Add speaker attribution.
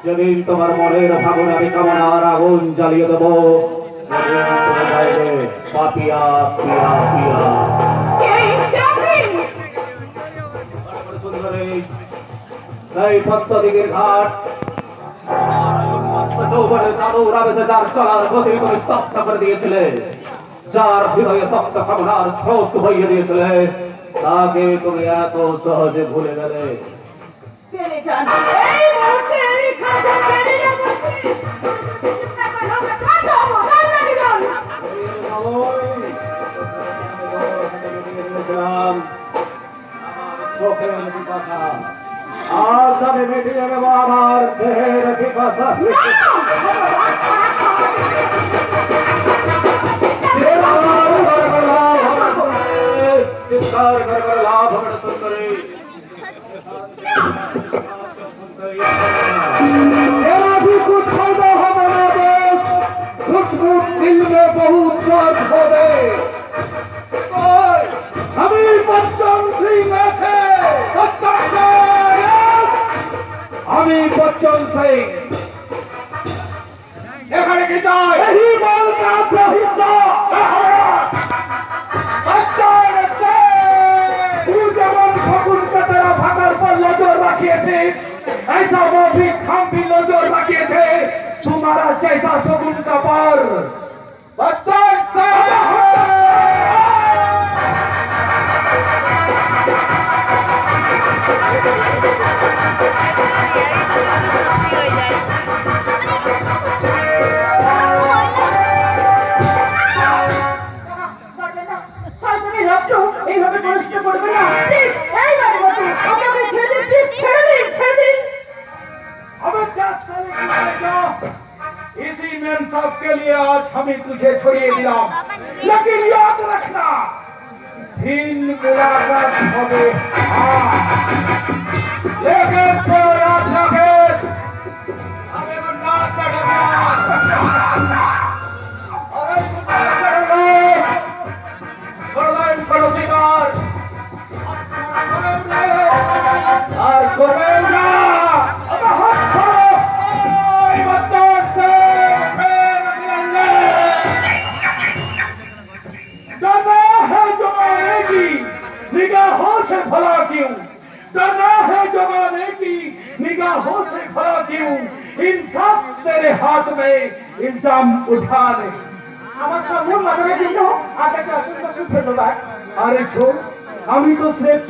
Speaker 1: যেদিন তোমার মনের ফাগুনে আমি কামনার আগুন জ্বালিয়ে দেবো, সেদিন তুমি গাইবে পাপিয়া পিয়া পিয়া। সুন্দরী সেই পদ্মদিঘির ঘাট যৌবনের চাদর আবেশে যার চলার গতি তুমি স্তব্ধ করে দিয়েছিলে, যার হৃদয়ে তপ্ত কামনার স্রোত বইয়ে দিয়েছিলে, তাকে তুমি এত সহজে ভুলে গেলে। চোখের পিপাসা আজ আমি মিটিয়ে নেব আমার দেহের পিপাসা। চিৎকার করে লাভ হবে না সুন্দরী। मेरा भी कुछ फायदा हो मेरा दोस्त, झूठ मूठ दिल में बहुत दर्द हो गए। আমি বচ্চন সিং আছে, বচ্চন সিং, আমি বচ্চন সিং। এখানে কি চাই? यही बोल का अपना हिस्सा बच्चन सिंह। तू যেমন ফকুন তেরা ভাগার पर नजर रखिएছিস, ऐसा वो भी हम भी नजर रखे थे तुम्हारा जैसा शगुन का पर। बच्चन इसी मेम साहब के लिए आज हमें तुझे छोड़िए दिला, लेकिन याद रखना फिर मुलाकात होगी। लेकिन तो याद रखे हमें बन्ना चढ़ेगा, अरे बन्ना चढ़ेगा बड़लाइन पड़ोसीदार और कोमेगा अब हाथ छोड़ो। निगाहों से भला क्यों डरना है जमाने की, निगाहों से भला क्यों इंसाफ तेरे हाथ में इल्जाम उठाने। আমার সামনে মাথায় দিল আপনাকে অসংখ্য ধন্যবাদ। আরে ছো আমি তো স্রেফ